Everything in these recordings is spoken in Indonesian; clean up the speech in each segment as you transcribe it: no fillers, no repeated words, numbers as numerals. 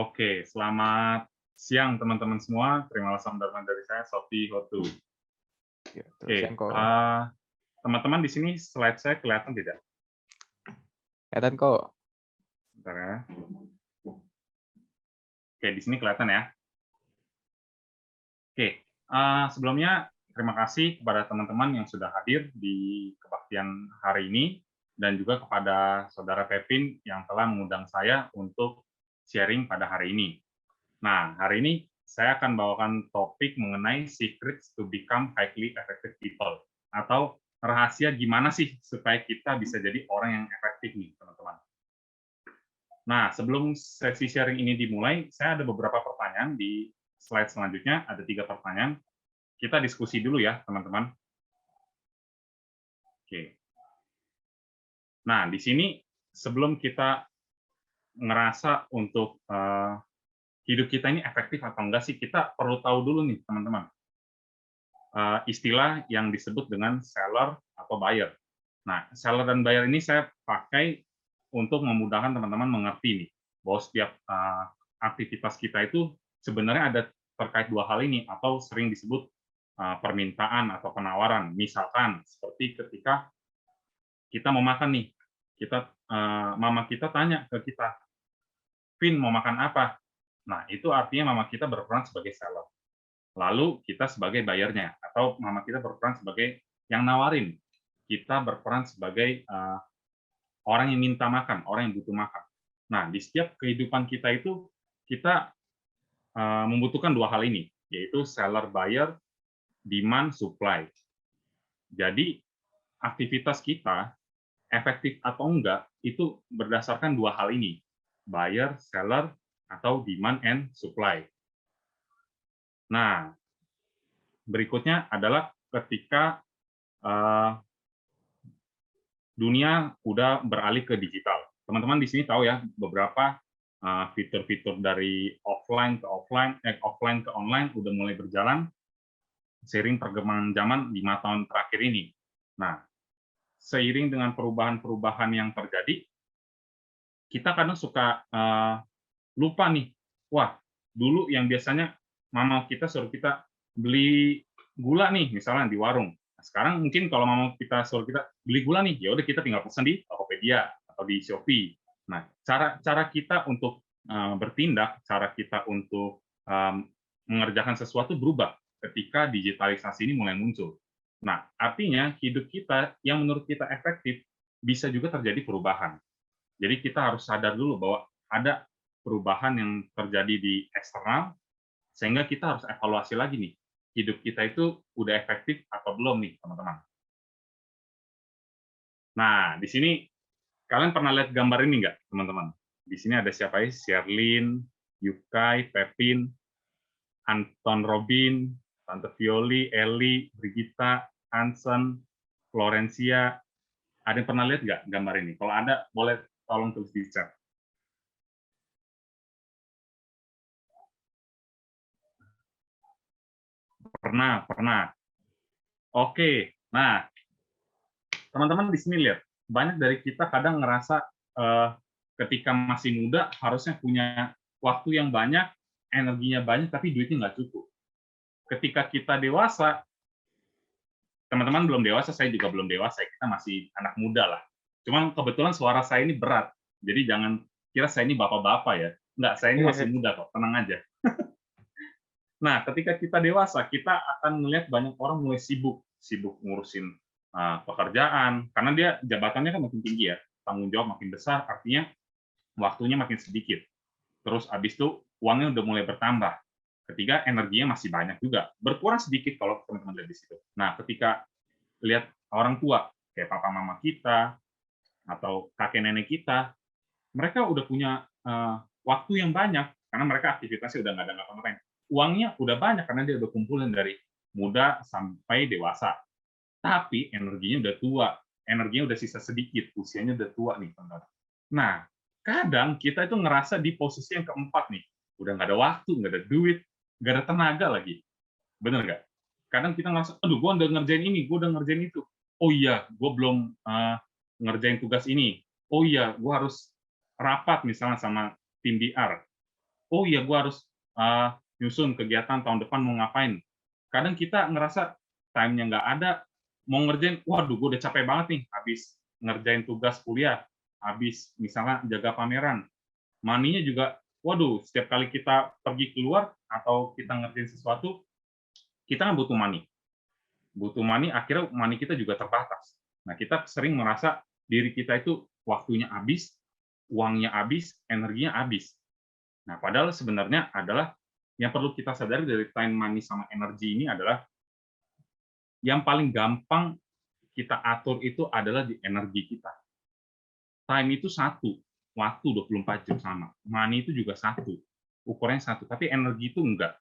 Oke, selamat siang teman-teman semua. Terima salam Dharma dari saya, Sofi Hotu. Ya, terus Oke, yang kok teman-teman di sini slide saya kelihatan tidak? kelihatan kok. Bentar ya. Oke, di sini kelihatan ya. Oke, sebelumnya terima kasih kepada teman-teman yang sudah hadir di kebaktian hari ini, dan juga kepada Saudara Pepin yang telah mengundang saya untuk sharing pada hari ini. Nah, hari ini saya akan bawakan topik mengenai secrets to become highly effective people, atau rahasia gimana sih supaya kita bisa jadi orang yang efektif nih, teman-teman. Nah, sebelum sesi sharing ini dimulai, saya ada beberapa pertanyaan di slide selanjutnya, ada 3 pertanyaan. Kita diskusi dulu ya, teman-teman. Oke. Nah, di sini sebelum kita ngerasa untuk hidup kita ini efektif atau enggak sih, kita perlu tahu dulu nih, teman-teman, istilah yang disebut dengan seller atau buyer. Nah, seller dan buyer ini saya pakai untuk memudahkan teman-teman mengerti nih, bahwa setiap aktivitas kita itu sebenarnya ada terkait dua hal ini, atau sering disebut permintaan atau penawaran. Misalkan seperti ketika kita mau makan nih, mama kita tanya ke kita, "Vin, mau makan apa?" Nah, itu artinya mama kita berperan sebagai seller. Lalu kita sebagai buyer-nya, atau mama kita berperan sebagai yang nawarin. Kita berperan sebagai orang yang minta makan, orang yang butuh makan. Nah, di setiap kehidupan kita itu, kita membutuhkan dua hal ini, yaitu seller buyer, demand supply. Jadi, aktivitas kita efektif atau enggak itu berdasarkan dua hal ini, buyer, seller, atau demand and supply. Nah, berikutnya adalah ketika dunia udah beralih ke digital. Teman-teman di sini tahu ya, beberapa fitur-fitur dari offline ke online udah mulai berjalan seiring perkembangan zaman 5 tahun terakhir ini. Nah, seiring dengan perubahan-perubahan yang terjadi, kita kadang suka lupa nih, wah, dulu yang biasanya mama kita suruh kita beli gula nih, misalnya di warung. Nah, sekarang mungkin kalau mama kita suruh kita beli gula nih, ya udah kita tinggal pesan di Tokopedia atau di Shopee. Nah, cara kita untuk bertindak, cara kita untuk mengerjakan sesuatu berubah ketika digitalisasi ini mulai muncul. Nah, artinya hidup kita yang menurut kita efektif bisa juga terjadi perubahan. Jadi kita harus sadar dulu bahwa ada perubahan yang terjadi di eksternal, sehingga kita harus evaluasi lagi nih, hidup kita itu udah efektif atau belum nih, teman-teman. Nah, di sini kalian pernah lihat gambar ini nggak, teman-teman? Di sini ada siapa ya? Sherlyn, Yukai, Pepin, Anton Robin, Tante Violi, Eli, Brigita, Hansen, Florencia. Ada yang pernah lihat nggak gambar ini? Kalau ada, boleh tolong tulis di chat. Pernah, pernah. Oke, nah, teman-teman di sini lihat, banyak dari kita kadang ngerasa ketika masih muda harusnya punya waktu yang banyak, energinya banyak, tapi duitnya nggak cukup. Ketika kita dewasa, teman-teman belum dewasa, saya juga belum dewasa, kita masih anak muda lah. Cuman kebetulan suara saya ini berat, jadi jangan kira saya ini bapak-bapak ya. Enggak, saya ini masih muda kok, tenang aja. Nah, ketika kita dewasa, kita akan melihat banyak orang mulai sibuk ngurusin pekerjaan, karena dia jabatannya kan makin tinggi ya, tanggung jawab makin besar, artinya waktunya makin sedikit. Terus habis itu uangnya udah mulai bertambah. Ketiga, energinya masih banyak juga, berkurang sedikit kalau teman-teman lihat di situ. Nah, ketika lihat orang tua kayak papa mama kita atau kakek nenek kita, mereka udah punya waktu yang banyak karena mereka aktivitasnya udah nggak ada ngapa-ngapain. Uangnya udah banyak karena dia udah kumpulin dari muda sampai dewasa. Tapi energinya udah tua, energinya udah sisa sedikit, usianya udah tua nih, teman-teman. Nah, kadang kita itu ngerasa di posisi yang keempat nih, udah nggak ada waktu, nggak ada duit, nggak ada tenaga lagi. Bener nggak? Kadang kita ngerasa, aduh, gue udah ngerjain ini, gue udah ngerjain itu. Oh iya, gue belum ngerjain tugas ini. Oh iya, gue harus rapat misalnya sama tim DR. oh iya gue harus nyusun kegiatan tahun depan mau ngapain. Kadang kita ngerasa time-nya nggak ada, mau ngerjain, waduh gue udah capek banget nih, habis ngerjain tugas kuliah, habis misalnya jaga pameran. Money-nya juga, waduh, setiap kali kita pergi keluar atau kita ngerjain sesuatu, kita kan butuh money. Butuh money, akhirnya money kita juga terbatas. Nah, kita sering merasa diri kita itu waktunya habis, uangnya habis, energinya habis. Nah, padahal sebenarnya adalah yang perlu kita sadari dari time, money, sama energi ini adalah yang paling gampang kita atur itu adalah di energi kita. Time itu satu, waktu 24 jam sama. Money itu juga satu, ukurannya satu. Tapi energi itu enggak,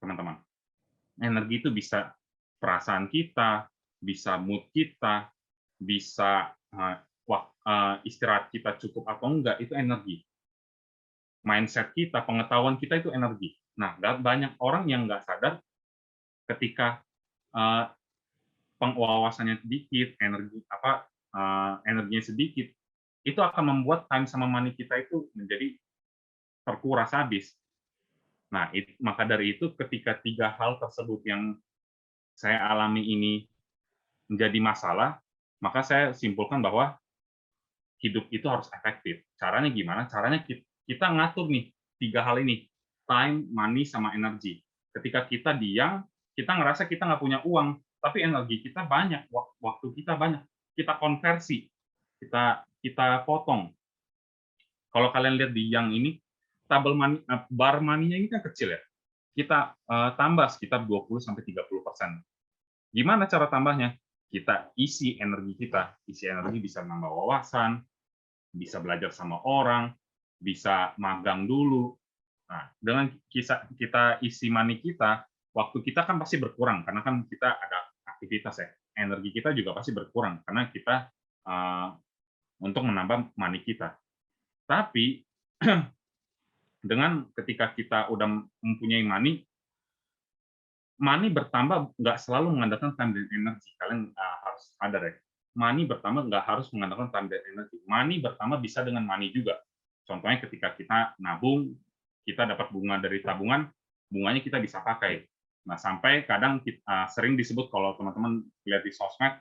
teman-teman. Energi itu bisa perasaan kita, bisa mood kita, bisa istirahat kita cukup atau enggak, itu energi. Mindset kita, pengetahuan kita itu energi. Nah, banyak orang yang nggak sadar ketika pengawasannya sedikit, energinya sedikit, itu akan membuat time sama money kita itu menjadi terkuras habis. Nah, maka dari itu ketika 3 hal tersebut yang saya alami ini menjadi masalah, maka saya simpulkan bahwa hidup itu harus efektif. Caranya gimana? Caranya kita ngatur nih 3 hal ini, time, money, sama energi. Ketika kita diam, kita ngerasa kita nggak punya uang, tapi energi kita banyak, waktu kita banyak. Kita konversi, kita potong. Kalau kalian lihat di yang ini, tabel money, bar money-nya ini kan kecil ya. Kita tambah sekitar 20-30%. Gimana cara tambahnya? Kita isi energi kita. Isi energi bisa nambah wawasan, bisa belajar sama orang, bisa magang dulu. Nah, dengan kita isi money kita, waktu kita kan pasti berkurang karena kan kita ada aktivitas ya. Energi kita juga pasti berkurang karena kita untuk menambah money kita. Tapi dengan ketika kita udah mempunyai money bertambah nggak selalu mengandalkan time dan energi. Kalian harus sadar ya. Money bertambah nggak harus mengandalkan time dan energi. Money bertambah bisa dengan money juga. Contohnya ketika kita nabung, kita dapat bunga dari tabungan, bunganya kita bisa pakai. Nah, sampai kadang sering disebut kalau teman-teman lihat di sosmed,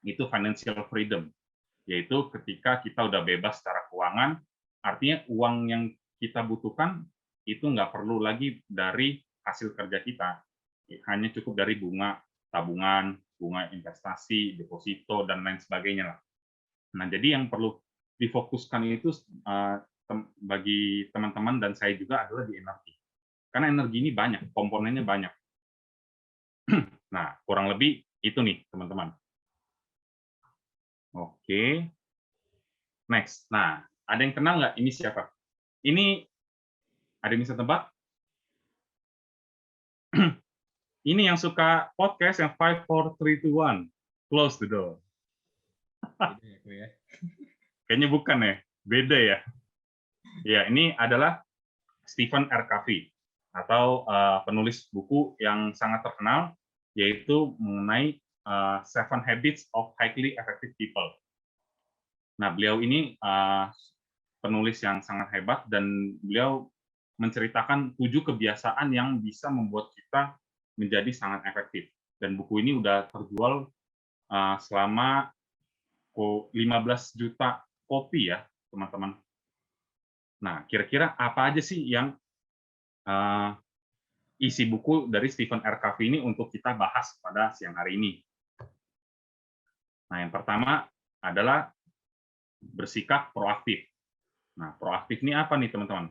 itu financial freedom. Yaitu ketika kita udah bebas secara keuangan, artinya uang yang kita butuhkan itu nggak perlu lagi dari hasil kerja kita. Hanya cukup dari bunga tabungan, bunga investasi, deposito, dan lain sebagainya lah. Nah, jadi yang perlu difokuskan itu bagi teman-teman dan saya juga adalah di energi. Karena energi ini banyak, komponennya banyak. Nah, kurang lebih itu nih, teman-teman. Oke. Next. Nah, ada yang kenal nggak ini siapa? Ini ada yang bisa tebak? Ini yang suka podcast yang 5, 4, 3, 2, 1. Close the door. Kayaknya bukan ya. Beda ya. Ya, ini adalah Stephen R. Covey atau penulis buku yang sangat terkenal, yaitu mengenai 7 Habits of Highly Effective People. Nah, beliau ini penulis yang sangat hebat dan beliau menceritakan 7 kebiasaan yang bisa membuat kita menjadi sangat efektif. Dan buku ini udah terjual selama 15 juta kopi ya, teman-teman. Nah, kira-kira apa aja sih yang isi buku dari Stephen R. Covey ini untuk kita bahas pada siang hari ini? Nah, yang pertama adalah bersikap proaktif. Nah, proaktif ini apa nih, teman-teman?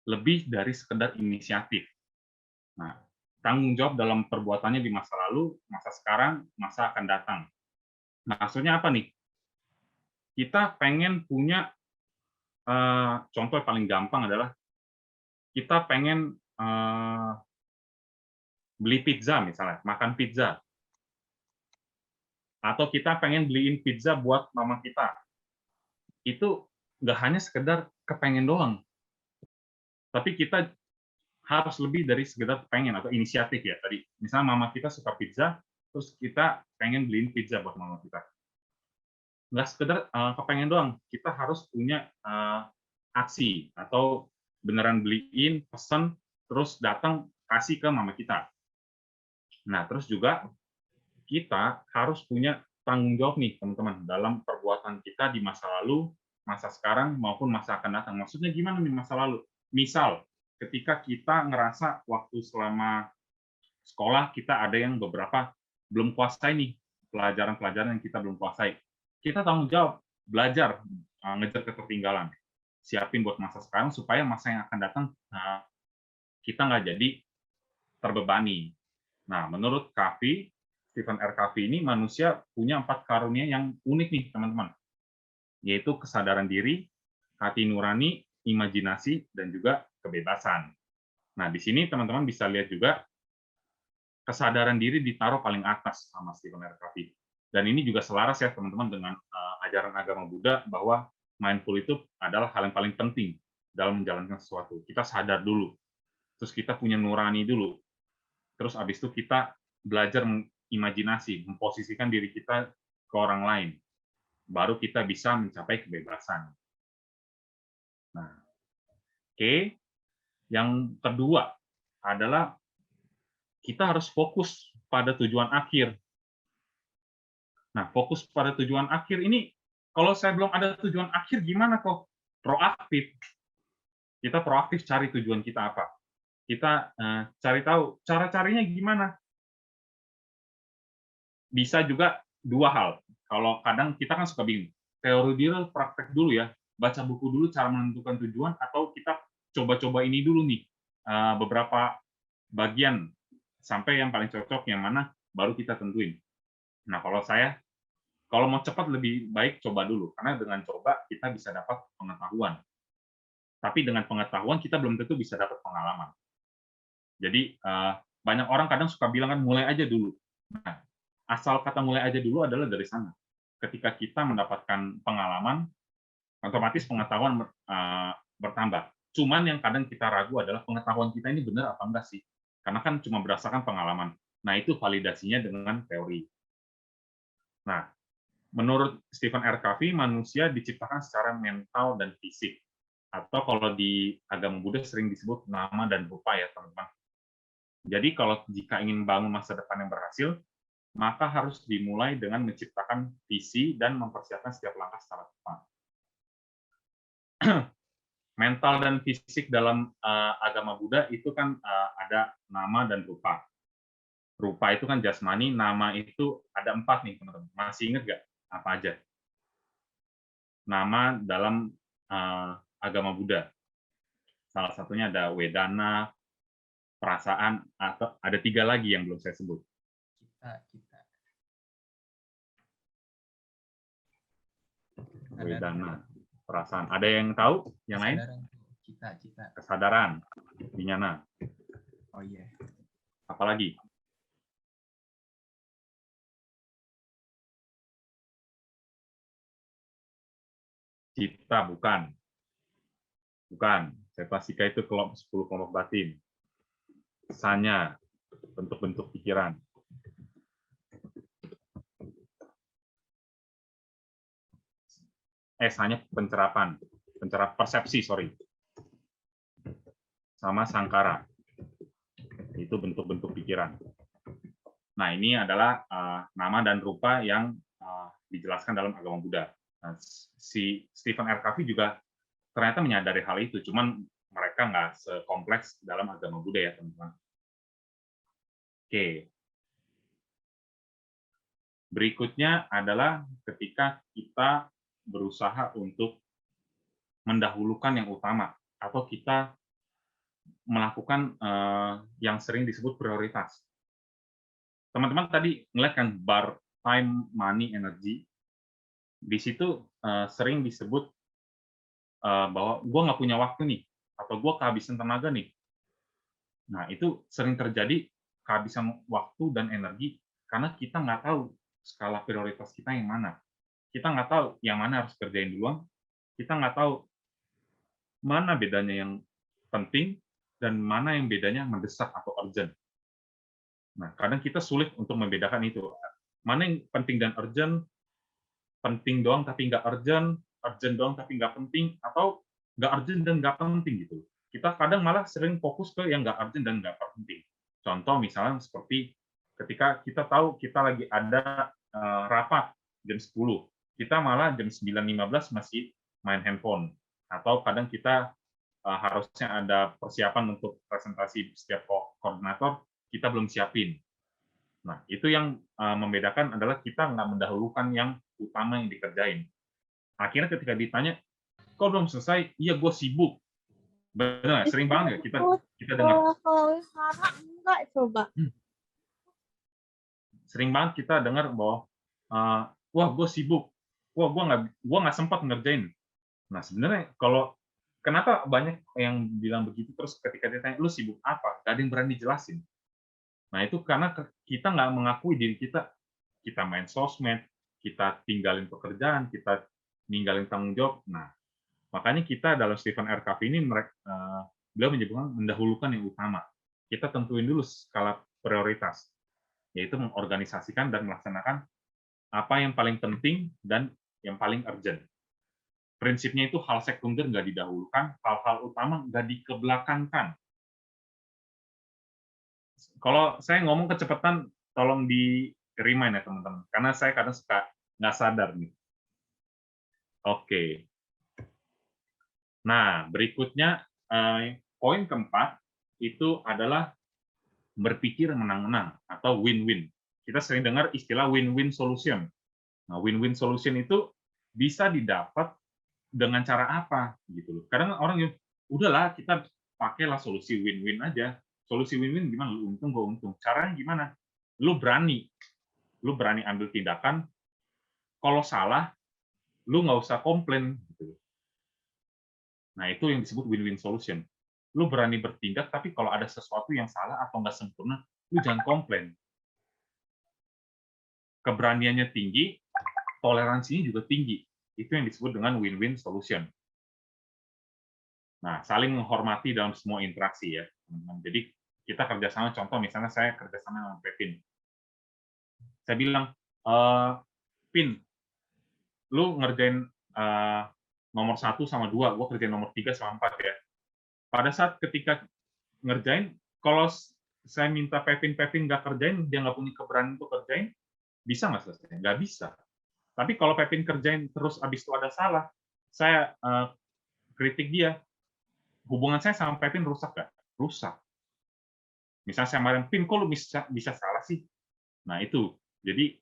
Lebih dari sekedar inisiatif. Nah, tanggung jawab dalam perbuatannya di masa lalu, masa sekarang, masa akan datang. Maksudnya apa nih? Kita pengen punya, contoh yang paling gampang adalah kita pengen beli pizza misalnya, makan pizza. Atau kita pengen beliin pizza buat mama kita. Itu nggak hanya sekedar kepengen doang. Tapi kita harus lebih dari sekedar pengen atau inisiatif ya tadi. Misalnya mama kita suka pizza, terus kita pengen beliin pizza buat mama kita. Nggak sekedar kepengen doang, kita harus punya aksi atau beneran beliin, pesen, terus datang kasih ke mama kita. Nah, terus juga kita harus punya tanggung jawab nih, teman-teman, dalam perbuatan kita di masa lalu, masa sekarang, maupun masa akan datang. Maksudnya gimana nih masa lalu? Misal, ketika kita ngerasa waktu selama sekolah kita ada yang beberapa belum kuasai nih, pelajaran-pelajaran yang kita belum kuasai. Kita tanggung jawab, belajar, ngejar ketertinggalan. Siapin buat masa sekarang supaya masa yang akan datang kita nggak jadi terbebani. Nah, menurut Covey, Stephen R. Covey ini manusia punya 4 karunia yang unik nih, teman-teman. Yaitu kesadaran diri, hati nurani, imajinasi, dan juga kebebasan. Nah, di sini teman-teman bisa lihat juga kesadaran diri ditaruh paling atas sama Stephen R. Covey. Dan ini juga selaras ya, teman-teman, dengan ajaran agama Buddha bahwa mindful itu adalah hal yang paling penting dalam menjalankan sesuatu. Kita sadar dulu, terus kita punya nurani dulu, terus habis itu kita belajar imajinasi, memposisikan diri kita ke orang lain, baru kita bisa mencapai kebebasan. Nah, oke. Yang kedua adalah kita harus fokus pada tujuan akhir. Nah, fokus pada tujuan akhir ini, kalau saya belum ada tujuan akhir, gimana kok? Proaktif. Kita proaktif cari tujuan kita apa. Kita cari tahu, cara-carinya gimana. Bisa juga dua hal. Kalau kadang kita kan suka bingung. Teori dulu, praktek dulu ya. Baca buku dulu cara menentukan tujuan, atau kita coba-coba ini dulu nih. Beberapa bagian sampai yang paling cocok yang mana baru kita tentuin. Nah, kalau mau cepat lebih baik coba dulu, karena dengan coba kita bisa dapat pengetahuan. Tapi dengan pengetahuan kita belum tentu bisa dapat pengalaman. Jadi banyak orang kadang suka bilang kan mulai aja dulu. Nah, asal kata mulai aja dulu adalah dari sana. Ketika kita mendapatkan pengalaman, otomatis pengetahuan bertambah. Cuman yang kadang kita ragu adalah pengetahuan kita ini benar apa enggak sih? Karena kan cuma berdasarkan pengalaman. Nah, itu validasinya dengan teori. Nah, menurut Stephen R. Covey, manusia diciptakan secara mental dan fisik. Atau kalau di agama Buddha sering disebut nama dan rupa ya, teman-teman. Jadi kalau jika ingin bangun masa depan yang berhasil, maka harus dimulai dengan menciptakan visi dan mempersiapkan setiap langkah secara tepat. Mental dan fisik dalam agama Buddha itu kan ada nama dan rupa. Rupa itu kan jasmani, nama itu ada 4 nih, teman-teman. Masih ingat nggak apa aja? Nama dalam agama Buddha. Salah satunya ada Wedana, perasaan, atau ada 3 lagi yang belum saya sebut. Kita. Wedana, perasaan. Ada yang tahu? Yang lain? Kita. Kesadaran. Vijnana. Oh iya. Apalagi? Cita, bukan. Bukan. Cetasika itu 10 kelompok batin. Sanya, bentuk-bentuk pikiran. Sanya pencerapan. Persepsi, sorry. Sama sangkara. Itu bentuk-bentuk pikiran. Nah, ini adalah nama dan rupa yang dijelaskan dalam agama Buddha. Nah, si Stephen R. Covey juga ternyata menyadari hal itu, cuman mereka nggak sekompleks dalam agama Buddha ya, teman-teman. Oke. Berikutnya adalah ketika kita berusaha untuk mendahulukan yang utama, atau kita melakukan yang sering disebut prioritas. Teman-teman tadi ngeliat kan bar time, money, energy. Di situ sering disebut bahwa gue nggak punya waktu nih, atau gue kehabisan tenaga nih. Nah, itu sering terjadi kehabisan waktu dan energi karena kita nggak tahu skala prioritas kita yang mana. Kita nggak tahu yang mana harus kerjain duluan, kita nggak tahu mana bedanya yang penting dan mana yang bedanya mendesak atau urgent. Nah, kadang kita sulit untuk membedakan itu. Mana yang penting dan urgent, penting doang tapi nggak urgent, urgent doang tapi nggak penting, atau nggak urgent dan nggak penting gitu. kita kadang malah sering fokus ke yang nggak urgent dan nggak penting. Contoh misalnya seperti ketika kita tahu kita lagi ada rapat jam 10, kita malah jam 9.15 masih main handphone. Atau kadang kita harusnya ada persiapan untuk presentasi setiap koordinator, kita belum siapin. Nah, itu yang membedakan adalah kita nggak mendahulukan yang utama yang dikerjain. Akhirnya ketika ditanya, kok belum selesai? Iya, gue sibuk. Benar, sering banget ya kita dengar. Kalau sekarang enggak coba. Sering banget kita dengar bahwa wah gue sibuk, wah gue nggak sempat ngerjain. Nah sebenarnya kalau kenapa banyak yang bilang begitu terus ketika ditanya lu sibuk apa, gak ada yang berani jelasin. Nah itu karena kita nggak mengakui diri kita main sosmed, kita tinggalin pekerjaan, kita ninggalin tanggung jawab. Nah makanya kita dalam Stephen R. Covey ini beliau menyebutkan mendahulukan yang utama. Kita tentuin dulu skala prioritas, yaitu mengorganisasikan dan melaksanakan apa yang paling penting dan yang paling urgent. Prinsipnya itu hal sekunder nggak didahulukan, hal-hal utama nggak dikebelakangkan. Kalau saya ngomong kecepatan, tolong di-remind ya teman-teman, karena saya kadang suka nggak sadar nih. Oke. Nah, berikutnya poin keempat itu adalah berpikir menang-menang atau win-win. Kita sering dengar istilah win-win solution. Nah, win-win solution itu bisa didapat dengan cara apa gitu loh. Kadang orang yang udahlah kita pakailah solusi win-win aja. Solusi win-win gimana? Lu untung, gue untung. Caranya gimana? Lu berani ambil tindakan. Kalau salah, lu nggak usah komplain. Gitu. Nah itu yang disebut win-win solution. Lu berani bertindak, tapi kalau ada sesuatu yang salah atau nggak sempurna, lu jangan komplain. Keberaniannya tinggi, toleransinya juga tinggi. Itu yang disebut dengan win-win solution. Nah, saling menghormati dalam semua interaksi ya, teman-teman. Jadi kita kerjasama, contoh misalnya saya kerjasama dengan Pepin. Saya bilang, Pin, lu ngerjain nomor 1 sama 2, gue kerjain nomor 3 sama 4 ya. Pada saat ketika ngerjain, kalau saya minta Pepin nggak kerjain, dia nggak punya keberanian untuk kerjain, bisa nggak selesai? Nggak bisa. Tapi kalau Pepin kerjain terus abis itu ada salah, saya kritik dia, hubungan saya sama Pepin rusak nggak? Rusak. Misalnya saya marahin, Pin, kok lu bisa salah sih? Nah itu, jadi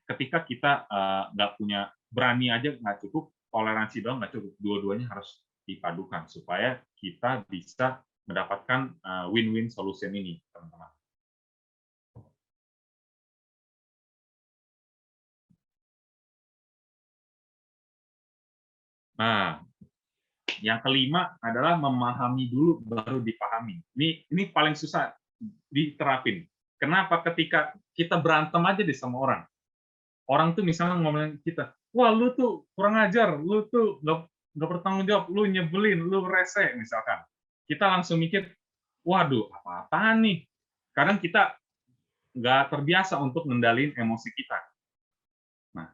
ketika kita nggak punya, berani aja nggak cukup, toleransi doang nggak cukup, dua-duanya harus dipadukan supaya kita bisa mendapatkan win-win solution ini, teman-teman. Nah, yang kelima adalah memahami dulu baru dipahami. Ini paling susah diterapin. Kenapa? Ketika kita berantem aja deh sama orang. Orang tuh misalnya ngomongin kita, wah lu tuh kurang ajar, lu tuh nggak bertanggung jawab, lu nyebelin, lu rese misalkan. Kita langsung mikir, waduh apa-apaan nih. Kadang kita nggak terbiasa untuk ngendalin emosi kita. Nah,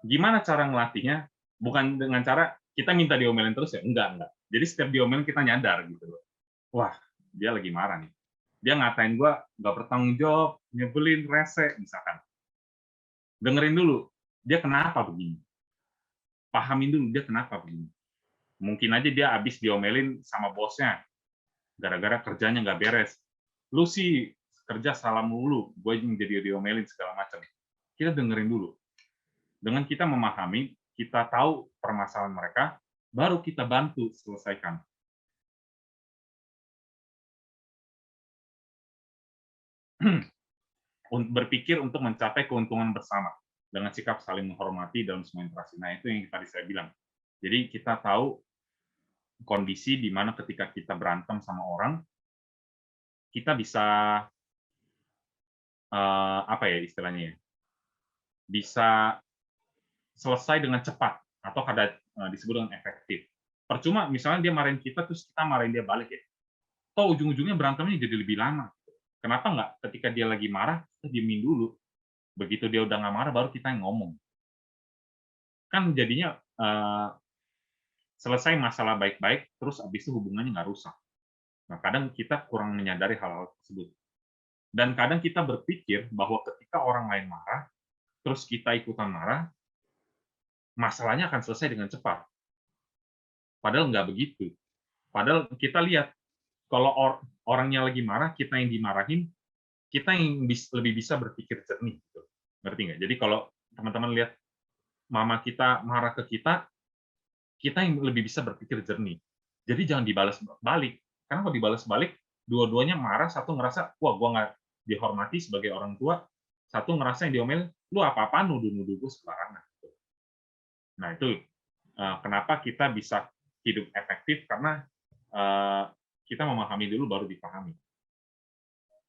gimana cara ngelatihnya? Bukan dengan cara kita minta diomelin terus ya, enggak. Jadi setiap diomelin kita nyadar gitu loh. Wah, dia lagi marah nih. Dia ngatain gua nggak bertanggung jawab, nyebelin, rese misalkan. Dengerin dulu, dia kenapa begini? Pahamin dulu dia kenapa begini. Mungkin aja dia habis diomelin sama bosnya, gara-gara kerjanya nggak beres. Lu sih kerja salah mulu, gue yang jadi diomelin segala macam. Kita dengerin dulu. Dengan kita memahami, kita tahu permasalahan mereka, baru kita bantu selesaikan. Berpikir untuk mencapai keuntungan bersama dengan sikap saling menghormati dalam semua interaksi. Nah, itu yang tadi saya bilang. Jadi kita tahu kondisi di mana ketika kita berantem sama orang, kita bisa apa ya istilahnya ya, bisa selesai dengan cepat atau ada disebut dengan efektif. Percuma misalnya dia marahin kita terus kita marahin dia balik ya. Toh ujung-ujungnya berantemnya jadi lebih lama. Kenapa nggak ketika dia lagi marah kita diemin dulu. Begitu dia udah nggak marah baru kita yang ngomong. Kan jadinya selesai masalah baik-baik, terus habis itu hubungannya nggak rusak. Nah, kadang kita kurang menyadari hal-hal tersebut. Dan kadang kita berpikir bahwa ketika orang lain marah, terus kita ikutan marah, masalahnya akan selesai dengan cepat. Padahal nggak begitu. Padahal kita lihat, kalau orangnya lagi marah, kita yang dimarahin, kita yang lebih bisa berpikir jernih. Gitu. Ngerti nggak? Jadi kalau teman-teman lihat mama kita marah ke kita yang lebih bisa berpikir jernih. Jadi jangan dibalas balik. Karena kalau dibalas balik, dua-duanya marah, satu ngerasa, wah, gua nggak dihormati sebagai orang tua, satu ngerasa yang diomelin, lu apa-apaan nuduh-nuduh gue sembarangan. Nah, itu kenapa kita bisa hidup efektif, karena kita memahami dulu baru dipahami.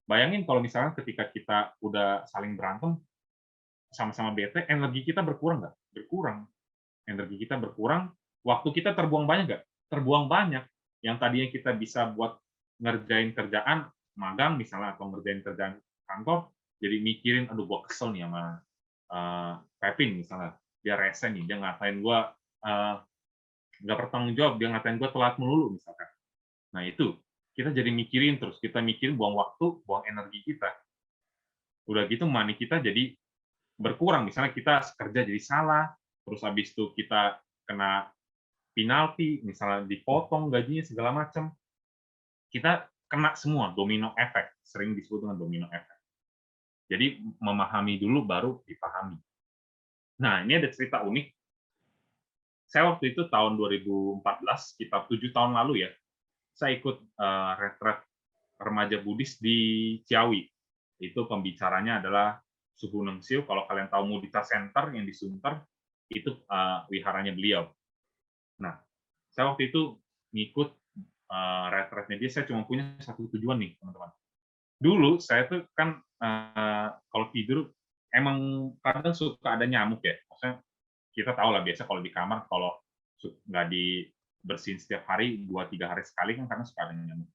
Bayangin kalau misalnya ketika kita udah saling berantem, sama-sama bete, energi kita berkurang nggak? Berkurang. Energi kita berkurang, waktu kita terbuang banyak nggak? Terbuang banyak. Yang tadinya kita bisa buat ngerjain kerjaan, magang misalnya, atau ngerjain kerjaan kantor, jadi mikirin, aduh gua kesel nih sama Pepin misalnya, dia rese nih, dia ngatain gua nggak bertanggung jawab, dia ngatain gua telat melulu misalkan. Nah itu, kita jadi mikirin terus, kita mikirin buang waktu, buang energi kita. Udah gitu money kita jadi berkurang, misalnya kita kerja jadi salah, terus habis itu kita kena penalti, misalnya dipotong gajinya segala macam, kita kena semua, domino efek, sering disebut dengan domino efek. Jadi memahami dulu baru dipahami. Nah, ini ada cerita unik. Saya waktu itu tahun 2014, sekitar 7 tahun lalu ya, saya ikut retret remaja Buddhis di Ciawi. Itu pembicaranya adalah Suhu Nengsiu. Kalau kalian tahu Mudita Center yang di Sunter, itu wiharanya beliau. Nah, saya waktu itu ngikut retretnya dia, saya cuma punya satu tujuan nih, teman-teman. Dulu saya tuh kan kalau tidur emang kadang suka ada nyamuk ya. Maksudnya kita tahu lah, biasa kalau di kamar kalau nggak dibersihin setiap hari, 2-3 hari sekali kan karena suka ada nyamuk.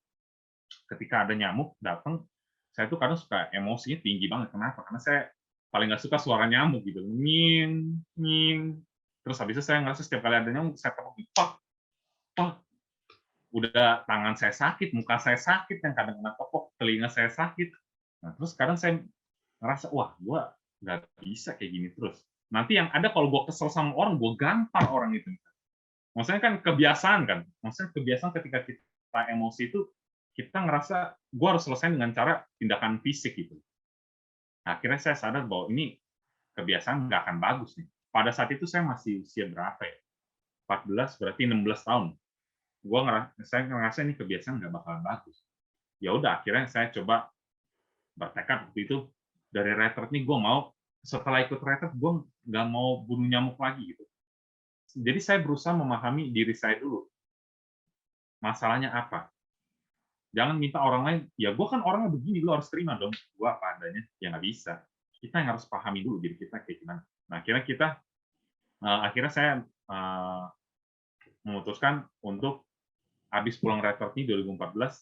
Ketika ada nyamuk datang, saya tuh kadang suka emosinya tinggi banget. Kenapa? Karena saya paling nggak suka suara nyamuk gitu. Nying, nying. Terus habis itu saya ngerasa setiap kali ada nyamuk, saya tepuk, pak, pak. Udah tangan saya sakit, muka saya sakit, yang kadang kena tepuk, telinga saya sakit. Nah, terus kadang saya ngerasa, wah, gue nggak bisa kayak gini terus. Nanti yang ada kalau gue kesel sama orang, gue gampar orang itu. Maksudnya kan kebiasaan kan. Maksudnya kebiasaan ketika kita emosi itu, kita ngerasa, gue harus selesai dengan cara tindakan fisik gitu. Nah, akhirnya saya sadar bahwa ini kebiasaan nggak akan bagus nih. Pada saat itu saya masih usia berapa ya? 14, berarti 16 tahun. Saya ngerasa ini kebiasaan nggak bakalan bagus. Ya udah, akhirnya saya coba bertekad waktu itu, dari retret nih gue mau, setelah ikut retret gue nggak mau bunuh nyamuk lagi gitu. Jadi saya berusaha memahami diri saya dulu. Masalahnya apa? Jangan minta orang lain, ya gue kan orangnya begini, lu harus terima dong. Gue apa adanya, ya nggak bisa. Kita yang harus pahami dulu diri kita kayak gimana. Nah, akhirnya saya memutuskan untuk habis pulang retret ini 2014,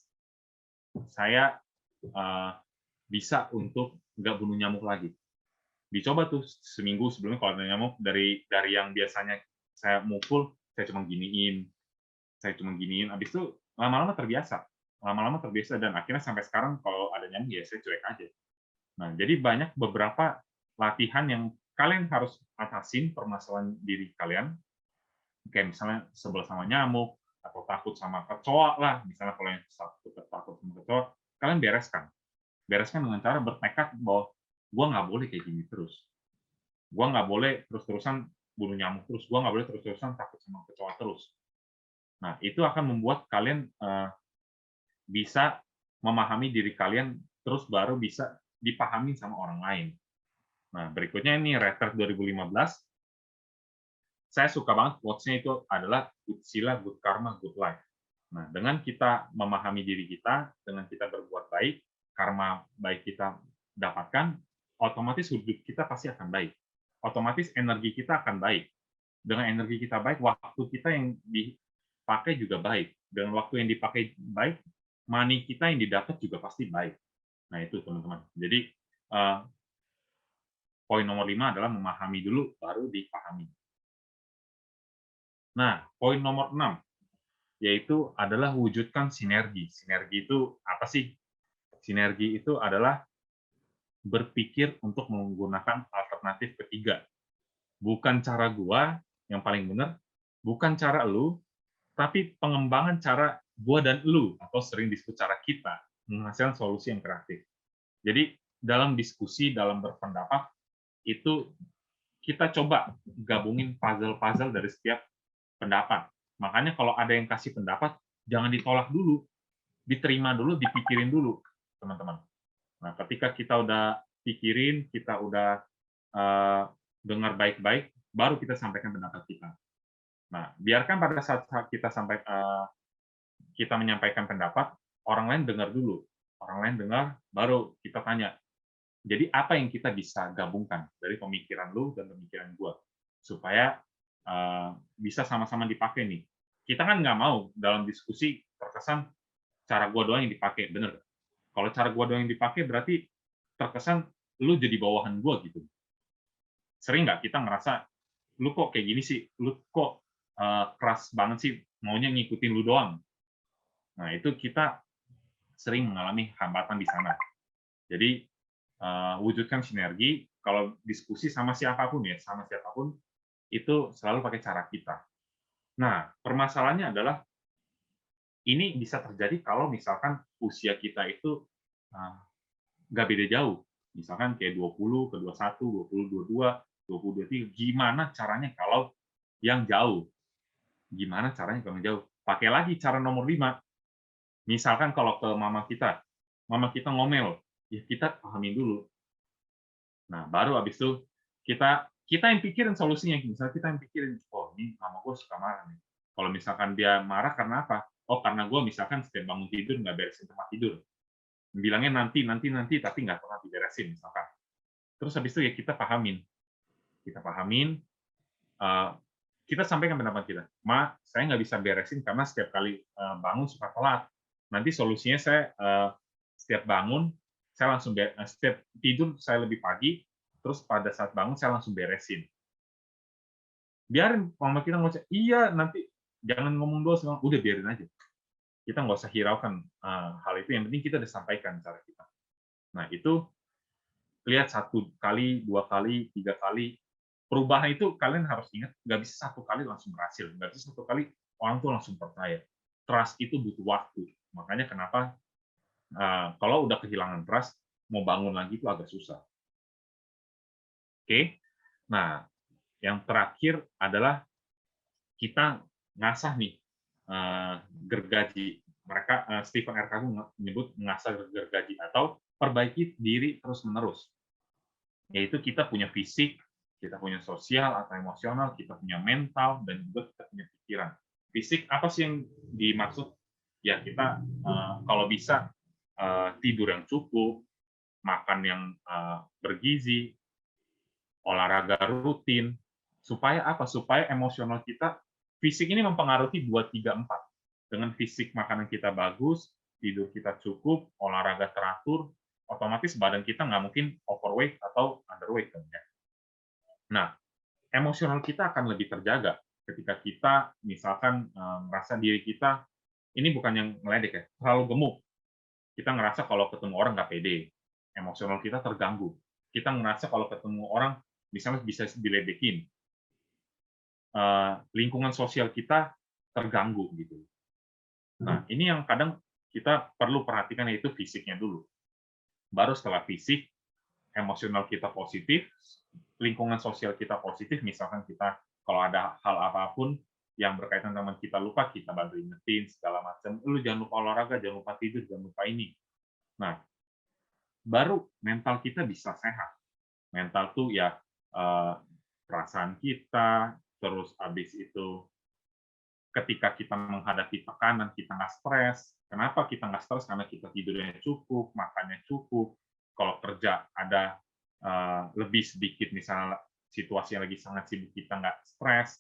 saya bisa untuk nggak bunuh nyamuk lagi. Dicoba tuh seminggu sebelumnya kalau ada nyamuk, dari yang biasanya saya mukul, saya cuma giniin, habis itu lama-lama terbiasa, dan akhirnya sampai sekarang kalau ada nyamuk ya saya cuek aja. Nah, jadi banyak beberapa latihan yang kalian harus atasin permasalahan diri kalian, kayak misalnya sebel sama nyamuk, atau takut sama kecoa lah, misalnya kalau yang takut sama kecoa, kalian bereskan dengan cara bertekad bahwa gue nggak boleh kayak gini terus. Gue nggak boleh terus-terusan bunuh nyamuk terus. Gue nggak boleh terus-terusan takut sama kecoa terus. Nah, itu akan membuat kalian bisa memahami diri kalian, terus baru bisa dipahami sama orang lain. Nah, berikutnya ini retret 2015. Saya suka banget quotes-nya, itu adalah good sila, good karma, good life. Nah, dengan kita memahami diri kita, dengan kita berbuat baik, karma baik kita dapatkan, otomatis hidup kita pasti akan baik. Otomatis energi kita akan baik. Dengan energi kita baik, waktu kita yang dipakai juga baik. Dengan waktu yang dipakai baik, money kita yang didapat juga pasti baik. Nah, itu teman-teman. Jadi, poin nomor 5 adalah memahami dulu, baru dipahami. Nah, poin nomor 6, yaitu adalah wujudkan sinergi. Sinergi itu apa sih? Sinergi itu adalah berpikir untuk menggunakan alternatif ketiga. Bukan cara gua yang paling benar, bukan cara lu, tapi pengembangan cara gua dan lu, atau sering disebut cara kita, menghasilkan solusi yang kreatif. Jadi, dalam diskusi, dalam berpendapat, itu kita coba gabungin puzzle-puzzle dari setiap pendapat. Makanya kalau ada yang kasih pendapat, jangan ditolak dulu, diterima dulu, dipikirin dulu, teman-teman. Nah, ketika kita udah pikirin, kita udah dengar baik-baik, baru kita sampaikan pendapat kita. Nah, biarkan pada saat kita menyampaikan pendapat, orang lain dengar dulu. Orang lain dengar, baru kita tanya, jadi apa yang kita bisa gabungkan dari pemikiran lu dan pemikiran gua supaya bisa sama-sama dipakai nih. Kita kan nggak mau dalam diskusi terkesan cara gua doang yang dipakai, bener nggak? Kalau cara gua doang yang dipakai berarti terkesan lu jadi bawahan gua gitu. Sering nggak kita ngerasa lu kok kayak gini sih, lu kok keras banget sih, maunya ngikutin lu doang. Nah, itu kita sering mengalami hambatan di sana. Jadi wujudkan sinergi, kalau diskusi sama siapapun ya, sama siapapun, itu selalu pakai cara kita. Nah, permasalahannya adalah ini bisa terjadi kalau misalkan usia kita itu nggak beda jauh. Misalkan kayak 20 ke 21, 20, 22, 20, 23, gimana caranya kalau yang jauh? Gimana caranya kalau yang jauh? Pakai lagi cara nomor 5. Misalkan kalau ke mama kita ngomel, ya kita pahamin dulu. Nah, baru habis itu kita yang pikirin solusinya. Misalnya kita yang pikirin, oh ini mama gue suka marah nih. Kalau misalkan dia marah karena apa? Oh karena gue misalkan setiap bangun tidur nggak beresin tempat tidur. Bilangnya nanti, tapi nggak pernah diberesin misalkan. Terus habis itu ya kita pahamin. Eh, kita sampaikan pendapat kita. Ma, saya nggak bisa beresin karena setiap kali bangun suka telat. Nanti solusinya saya setiap bangun, saya langsung setiap tidur saya lebih pagi, terus pada saat bangun saya langsung beresin. Biarin mama kita ngoceh, iya nanti jangan ngomong doang, udah biarin aja. Kita nggak usah hiraukan hal itu, yang penting kita udah sampaikan cara kita. Nah itu lihat 1 kali, 2 kali, 3 kali, perubahan itu kalian harus ingat, nggak bisa 1 kali langsung berhasil, nggak bisa 1 kali orang tuh langsung percaya. Trust itu butuh waktu. Makanya kenapa kalau udah kehilangan trust, mau bangun lagi itu agak susah. Oke? Nah, yang terakhir adalah kita ngasah nih gergaji. Mereka Stephen R. Covey menyebut mengasah gergaji atau perbaiki diri terus-menerus. Yaitu kita punya fisik, kita punya sosial atau emosional, kita punya mental, dan juga kita punya pikiran. Fisik apa sih yang dimaksud? Ya kita kalau bisa tidur yang cukup, makan yang bergizi, olahraga rutin, supaya apa? Supaya emosional kita, fisik ini mempengaruhi 2, 3, 4. Dengan fisik makanan kita bagus, tidur kita cukup, olahraga teratur, otomatis badan kita nggak mungkin overweight atau underweight kan ya. Nah, emosional kita akan lebih terjaga ketika kita misalkan merasa diri kita ini bukan yang meledek ya, terlalu gemuk. Kita ngerasa kalau ketemu orang nggak pede, emosional kita terganggu. Kita ngerasa kalau ketemu orang misalnya bisa diledekin, lingkungan sosial kita terganggu gitu. Nah, ini yang kadang kita perlu perhatikan, yaitu fisiknya dulu. Baru setelah fisik, emosional kita positif, lingkungan sosial kita positif, misalkan kita kalau ada hal apapun yang berkaitan dengan kita lupa, kita bantu ingetin segala macam. Lu jangan lupa olahraga, jangan lupa tidur, jangan lupa ini. Nah, baru mental kita bisa sehat. Mental tuh ya perasaan kita, terus habis itu ketika kita menghadapi tekanan, kita nggak stres. Kenapa kita nggak stres? Karena kita tidurnya cukup, makannya cukup. Kalau kerja ada lebih sedikit, misalnya situasi yang lagi sangat sibuk, kita nggak stres.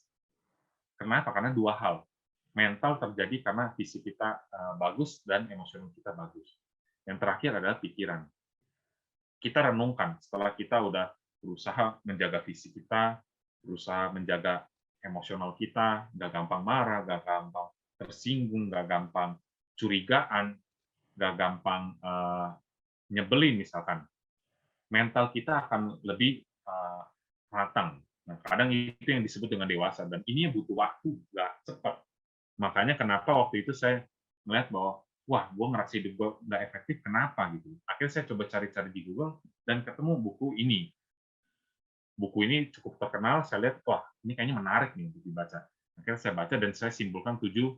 Kenapa? Karena 2 hal. Mental terjadi karena fisik kita bagus dan emosional kita bagus. Yang terakhir adalah pikiran. Kita renungkan setelah kita udah berusaha menjaga fisik kita, berusaha menjaga emosional kita, nggak gampang marah, nggak gampang tersinggung, nggak gampang curigaan, nggak gampang nyebelin misalkan. Mental kita akan lebih matang. Nah, kadang itu yang disebut dengan dewasa, dan ini yang butuh waktu, nggak cepat. Makanya kenapa waktu itu saya melihat bahwa, wah, gue ngerasa hidup gue nggak efektif, kenapa gitu. Akhirnya saya coba cari-cari di Google, dan ketemu buku ini. Buku ini cukup terkenal, saya lihat, wah, ini kayaknya menarik nih untuk dibaca. Akhirnya saya baca, dan saya simpulkan 7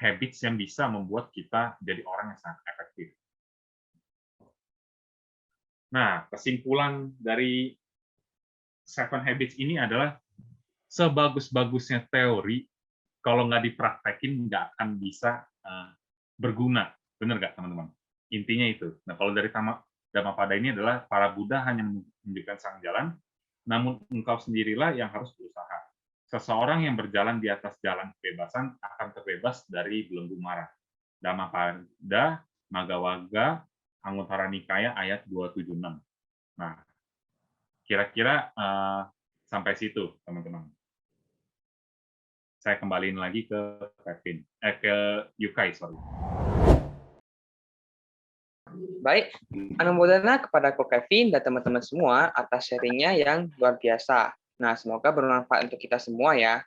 habits yang bisa membuat kita jadi orang yang sangat efektif. Nah, kesimpulan dari 7 habits ini adalah sebagus-bagusnya teori, kalau nggak dipraktekin nggak akan bisa berguna. Benar nggak, teman-teman? Intinya itu. Nah, kalau dari Dhammapada ini adalah para Buddha hanya menunjukkan sang jalan, namun engkau sendirilah yang harus berusaha. Seseorang yang berjalan di atas jalan kebebasan akan terbebas dari belenggu mara. Dhammapada Maggawaga Anguttara Nikaya ayat 276. Nah, kira-kira sampai situ, teman-teman. Saya kembaliin lagi ke Kevin, ke Yukai, sorry. Baik, anumodana kepada Ko Kevin dan teman-teman semua atas sharingnya yang luar biasa. Nah, semoga bermanfaat untuk kita semua ya.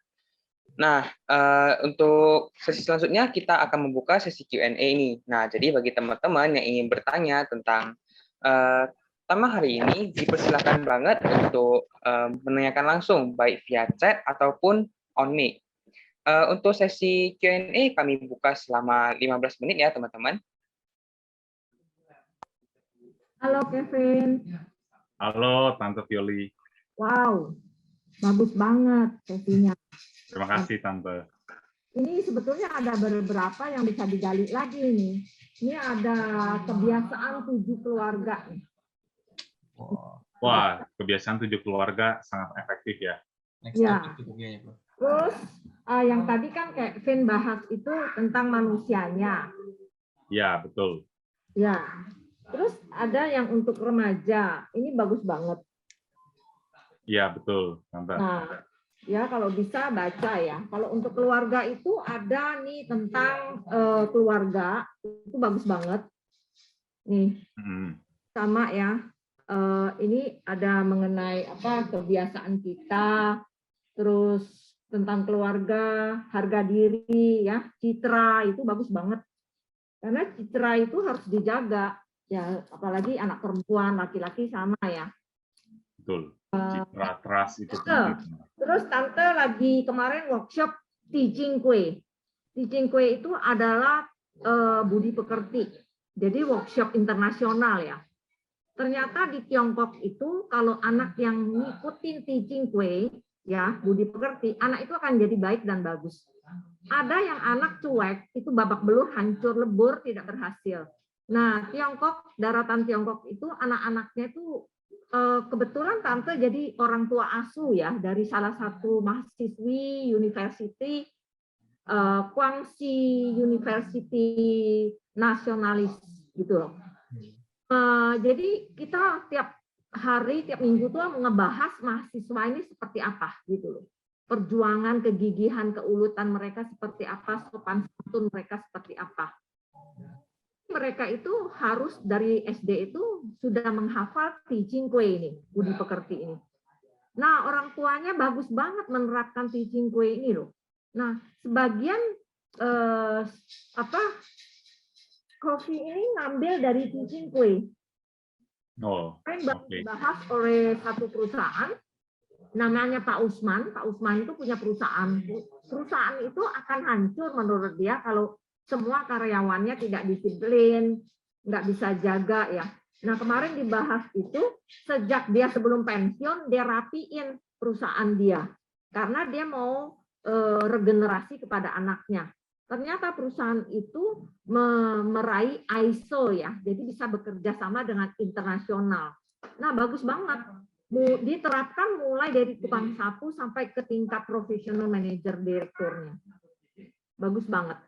Nah, untuk sesi selanjutnya kita akan membuka sesi Q&A ini. Nah, jadi bagi teman-teman yang ingin bertanya tentang tema hari ini, dipersilakan banget untuk menanyakan langsung, baik via chat ataupun on mic. Untuk sesi Q&A kami buka selama 15 menit ya, teman-teman. Halo Kevin. Halo Tante Violi. Wow, bagus banget sesinya. Terima kasih Tante. Ini sebetulnya ada beberapa yang bisa digali lagi nih. Ini ada kebiasaan 7 keluarga. Wah, kebiasaan 7 keluarga sangat efektif ya. Next Ya. topic itu kayaknya, Bro. Terus yang tadi kan Kevin bahas itu tentang manusianya. Ya, betul. Ya. Terus ada yang untuk remaja. Ini bagus banget. Ya, betul, Tante. Nah, ya kalau bisa baca ya. Kalau untuk keluarga itu ada nih tentang keluarga, itu bagus banget. Nih, sama ya. Ini ada mengenai apa kebiasaan kita, terus tentang keluarga, harga diri, ya, citra itu bagus banget. Karena citra itu harus dijaga. Ya, apalagi anak perempuan, laki-laki sama ya. Betul. Citra, trust itu penting. Terus Tante lagi kemarin workshop Teaching Kue. Teaching Kue itu adalah budi pekerti. Jadi workshop internasional ya. Ternyata di Tiongkok itu kalau anak yang ngikutin Teaching Kue, ya budi pekerti, anak itu akan jadi baik dan bagus. Ada yang anak cuek, itu babak belur, hancur lebur, tidak berhasil. Nah, Tiongkok, daratan Tiongkok itu anak-anaknya itu kebetulan Tante jadi orang tua asuh ya dari salah satu mahasiswi university Guangxi University nasionalis gitu loh. Jadi kita tiap hari, tiap minggu tuh ngebahas mahasiswa ini seperti apa gitu loh. Perjuangan, kegigihan, keulutan mereka seperti apa, sopan santun mereka seperti apa. Mereka itu harus dari SD itu sudah menghafal Teaching Kue ini, budi pekerti ini. Nah, orang tuanya bagus banget menerapkan Teaching Kue ini loh. Nah, sebagian Kofi ini ngambil dari Teaching Kue. Oh, Yang dibahas oleh satu perusahaan, namanya Pak Usman. Pak Usman itu punya perusahaan. Perusahaan itu akan hancur menurut dia kalau semua karyawannya tidak disiplin, nggak bisa jaga ya. Nah kemarin dibahas itu sejak dia sebelum pensiun dia rapiin perusahaan dia karena dia mau regenerasi kepada anaknya. Ternyata perusahaan itu meraih ISO ya, jadi bisa bekerja sama dengan internasional. Nah bagus banget, diterapkan mulai dari tukang sapu sampai ke tingkat professional manager direkturnya. Bagus banget.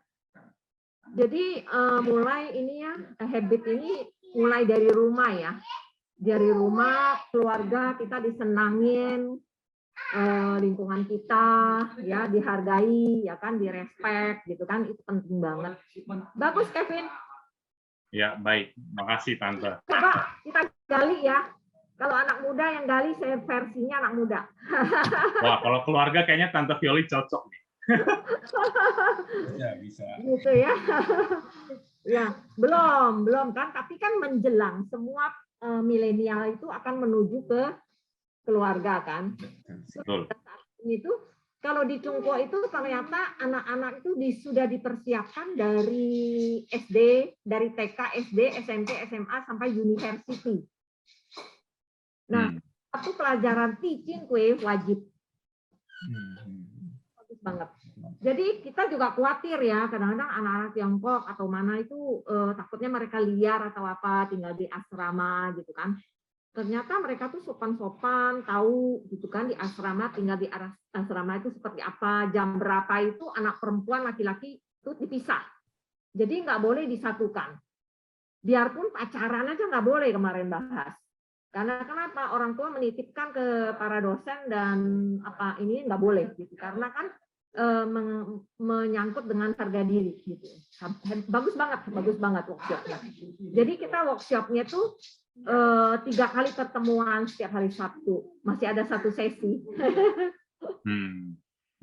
Jadi mulai ini ya habit ini mulai dari rumah ya, dari rumah keluarga kita disenangin, lingkungan kita ya dihargai, ya kan, direspek gitu kan, itu penting banget. Bagus Kevin. Ya, baik. Makasih Tante. Coba kita gali ya. Kalau anak muda yang gali, saya versinya anak muda. Wah, kalau keluarga kayaknya Tante Violi cocok nih. Bisa. Gitu ya. Ya, belum kan, tapi kan menjelang semua milenial itu akan menuju ke keluarga kan. Betul. Itu kalau di Cungko itu ternyata anak-anak itu sudah dipersiapkan dari SD, dari TK, SD, SMP, SMA sampai university. Nah, satu pelajaran teaching kue wajib. Bagus banget. Jadi kita juga khawatir ya, kadang-kadang anak-anak Tiongkok atau mana itu takutnya mereka liar atau apa, tinggal di asrama gitu kan. Ternyata mereka tuh sopan-sopan, tahu gitu kan, di asrama, tinggal di asrama itu seperti apa, jam berapa itu anak perempuan, laki-laki itu dipisah. Jadi nggak boleh disatukan. Biarpun pacaran aja nggak boleh kemarin bahas. Karena kenapa? Orang tua menitipkan ke para dosen dan apa ini nggak boleh gitu. Karena kan menyangkut dengan harga diri gitu. Bagus banget workshopnya. Jadi kita workshopnya tuh 3 kali pertemuan setiap hari Sabtu. Masih ada 1 sesi.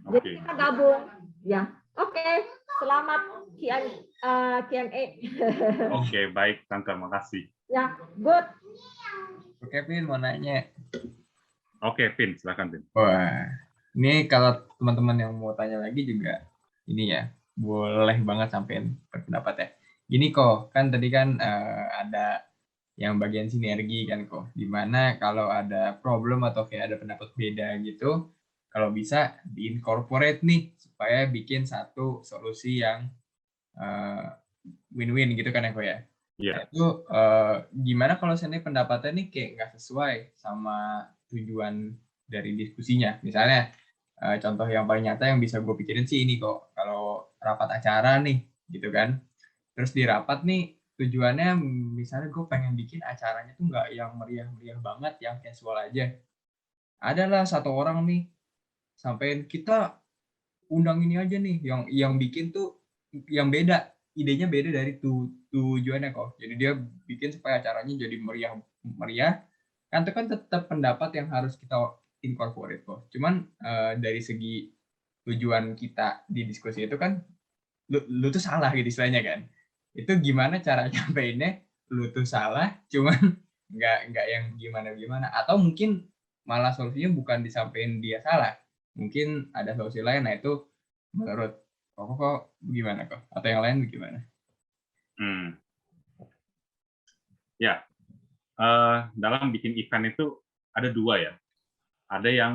Jadi kita gabung. Ya, oke. Selamat Q&A. Oke, baik Tante, makasih. Ya, good. Oke, Vin, mau nanya. Oke, Vin, silakan Vin. Wah, ini kalau teman-teman yang mau tanya lagi juga, ini ya, boleh banget sampein berpendapat ya. Gini kok, kan tadi kan ada yang bagian sinergi kan kok, dimana kalau ada problem atau kayak ada pendapat beda gitu, kalau bisa diincorporate nih supaya bikin satu solusi yang win-win gitu kan ya kok ya. Iya. Itu gimana kalau seandainya pendapatnya nih kayak nggak sesuai sama tujuan dari diskusinya. Misalnya contoh yang paling nyata yang bisa gue pikirin sih ini kok, kalau rapat acara nih gitu kan, terus di rapat nih tujuannya misalnya gue pengen bikin acaranya tuh nggak yang meriah-meriah banget, yang casual aja. Adalah satu orang nih sampein kita undang ini aja nih, yang bikin tuh yang beda, idenya beda dari tujuannya kok. Jadi dia bikin supaya acaranya jadi meriah. Kan itu kan tetap pendapat yang harus kita incorporate kok. Cuman dari segi tujuan kita di diskusi itu kan lu tuh salah gitu istilahnya kan. Itu gimana cara nyampeinnya lu tuh salah, cuman nggak yang gimana-gimana. Atau mungkin malah solusinya bukan disampaikan dia salah. Mungkin ada solusi lain, nah itu menurut kok gimana kok? Atau yang lain gimana? Ya, dalam bikin event itu ada 2 ya. Ada yang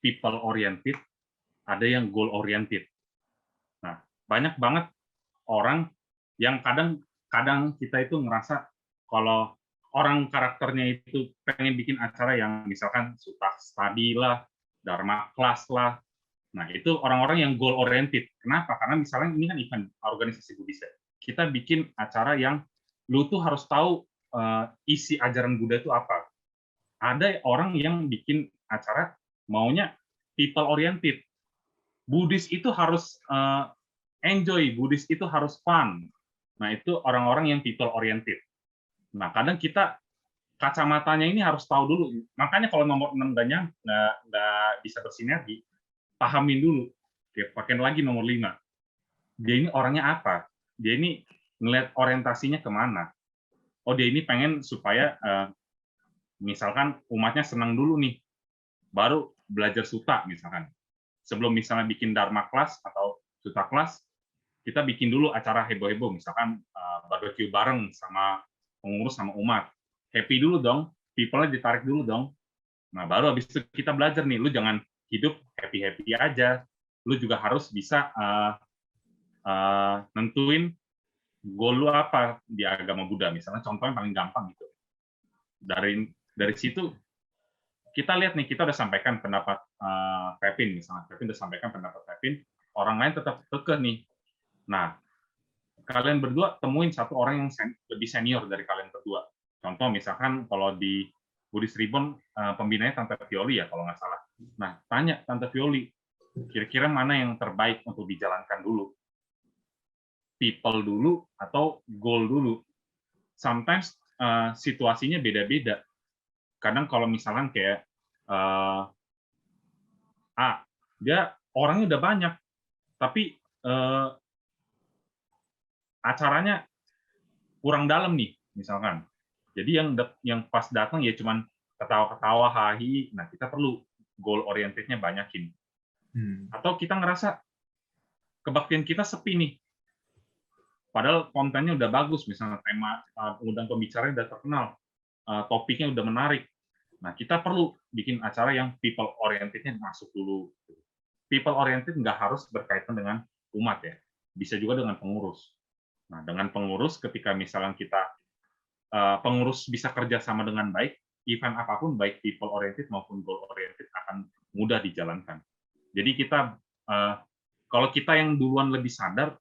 people oriented, ada yang goal oriented. Nah, banyak banget orang yang kadang kita itu ngerasa kalau orang karakternya itu pengen bikin acara yang misalkan suka study lah, dharma class lah. Nah, itu orang-orang yang goal oriented. Kenapa? Karena misalnya ini kan event organisasi Buddhis. Kita bikin acara yang lu tuh harus tahu isi ajaran Buddha itu apa. Ada orang yang bikin acara maunya people oriented. Buddhis itu harus enjoy, Buddhis itu harus fun. Nah, itu orang-orang yang people oriented. Nah, kadang kita kacamatanya ini harus tahu dulu. Makanya kalau nomor 6 nggak bisa bersinergi, pahamin dulu. Oke, pakai lagi nomor 5. Dia ini orangnya apa? Dia ini ngeliat orientasinya kemana? Oh, dia ini pengen supaya misalkan umatnya senang dulu nih, baru belajar sutta misalkan. Sebelum misalnya bikin dharma class atau sutta class, kita bikin dulu acara heboh-heboh, misalkan barbecue bareng sama pengurus sama umat. Happy dulu dong, people-nya ditarik dulu dong. Nah, baru habis itu kita belajar nih, lu jangan hidup happy-happy aja. Lu juga harus bisa nentuin goal lu apa di agama Buddha. Misalnya contohnya paling gampang gitu. Dari situ kita lihat nih, kita udah sampaikan pendapat Pepin, misalnya Pepin udah sampaikan pendapat Pepin, orang lain tetap kekeh nih. Nah, kalian berdua temuin satu orang yang lebih senior dari kalian berdua. Contoh misalkan kalau di Buddhist Ribbon pembinanya Tante Violi ya kalau nggak salah. Nah, tanya Tante Violi, kira-kira mana yang terbaik untuk dijalankan dulu? People dulu atau goal dulu? Sometimes situasinya beda-beda. Kadang kalau misalkan kayak dia orangnya udah banyak, tapi acaranya kurang dalam nih, misalkan. Jadi yang pas datang ya cuman ketawa-ketawa, hahi. Nah, kita perlu goal orientednya banyakin. Atau kita ngerasa kebaktian kita sepi nih. Padahal kontennya udah bagus, misalnya tema undang pembicaranya udah terkenal, topiknya udah menarik. Nah, kita perlu bikin acara yang people orientednya masuk dulu. People oriented nggak harus berkaitan dengan umat ya, bisa juga dengan pengurus. Nah, dengan pengurus, ketika misalnya kita pengurus bisa kerja sama dengan baik, event apapun baik people oriented maupun goal oriented akan mudah dijalankan. Jadi kita kalau kita yang duluan lebih sadar,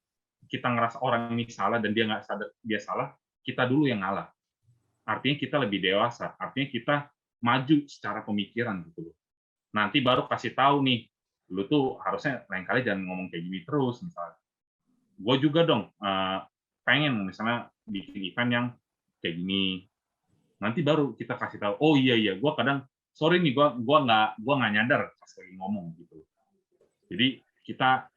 kita ngerasa orang ini salah dan dia nggak sadar dia salah, kita dulu yang ngalah. Artinya kita lebih dewasa, artinya kita maju secara pemikiran gitu. Nanti baru kasih tahu nih, lu tuh harusnya lain kali jangan ngomong kayak gini terus misalnya. Gue juga dong pengen misalnya bikin event yang kayak gini. Nanti baru kita kasih tahu, oh iya gue kadang sorry nih gue nggak nyadar pas lagi ngomong gitu. Jadi kita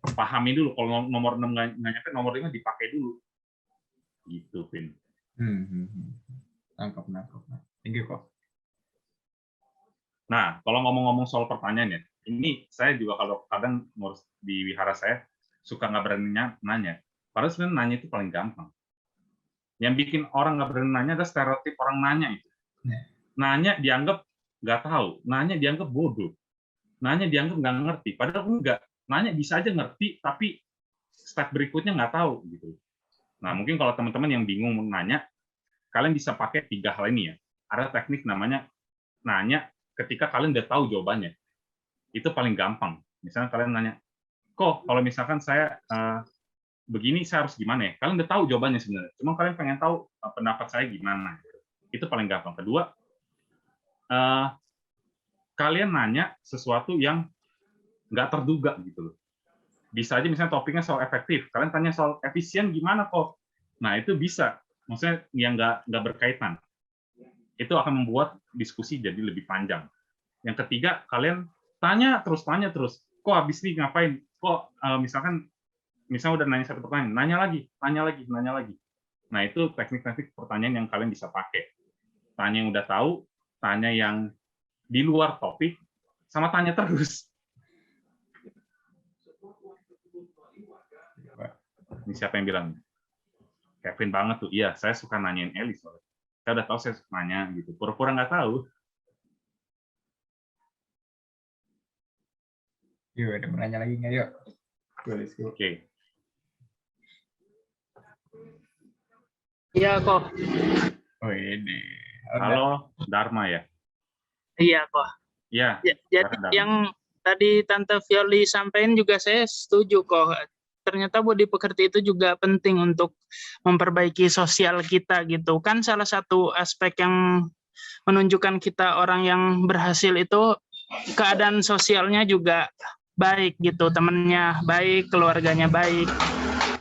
pahami dulu kalau nomor 6 nggak nyampe, nomor 5 dipakai dulu. Gitu, Vin. Nangkep. Thank you, kok. Nah, kalau ngomong-ngomong soal pertanyaan ya, ini saya juga kalau kadang ngurus di wihara saya suka nggak berani nanya. Padahal sebenarnya nanya itu paling gampang. Yang bikin orang nggak berani nanya adalah stereotip orang nanya itu. Nanya dianggap nggak tahu, nanya dianggap bodoh, nanya dianggap nggak ngerti. Padahal enggak, nanya bisa aja ngerti, tapi step berikutnya nggak tahu gitu. Nah, mungkin kalau teman-teman yang bingung mau nanya, kalian bisa pakai 3 hal ini ya. Ada teknik namanya nanya ketika kalian udah tahu jawabannya. Itu paling gampang. Misalnya kalian nanya, kok kalau misalkan saya begini, saya harus gimana ya? Kalian udah tahu jawabannya sebenarnya. Cuma kalian pengen tahu pendapat saya gimana. Itu paling gampang. Kedua, kalian nanya sesuatu yang nggak terduga gitu loh. Bisa aja misalnya topiknya soal efektif. Kalian tanya soal efisien gimana kok? Nah, itu bisa. Maksudnya yang nggak berkaitan. Itu akan membuat diskusi jadi lebih panjang. Yang ketiga, kalian tanya terus. Kok habis ini ngapain? Kok misalnya udah nanya satu pertanyaan, nanya lagi. Nah, itu teknik-teknik pertanyaan yang kalian bisa pakai. Tanya yang udah tahu, tanya yang di luar topik, sama tanya terus. Ini siapa yang bilang? Kevin banget tuh. Iya, saya suka nanyain Elis. Saya udah tahu saya nanya gitu. Pura-pura nggak tahu. Yuk, ada mau nanya lagi nggak, yuk? Oke. Iya kok. Oh ini. Halo, Dharma ya? Iya kok. Iya. Jadi yang tadi Tante Violi sampaikan juga saya setuju kok. Ternyata budi pekerti itu juga penting untuk memperbaiki sosial kita gitu. Kan salah satu aspek yang menunjukkan kita orang yang berhasil itu keadaan sosialnya juga baik gitu. Temannya baik, keluarganya baik.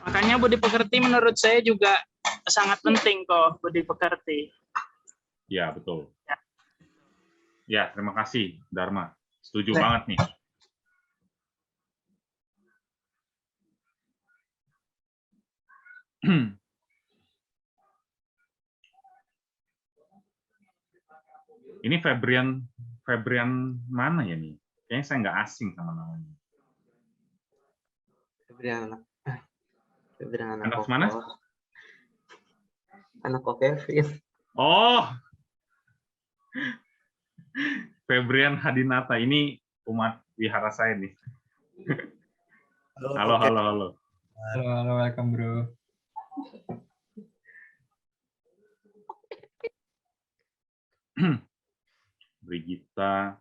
Makanya budi pekerti menurut saya juga sangat penting kok budi pekerti. Ya, betul. Ya, terima kasih Dharma. Setuju banget nih. Ini Febrian mana ya nih? Kayaknya saya nggak asing sama namanya. Febrian anak mana? Anak kok Kevin. Oh, Febrian Hadinata, ini umat wihara saya nih. Halo. Halo, welcome bro. Brigita,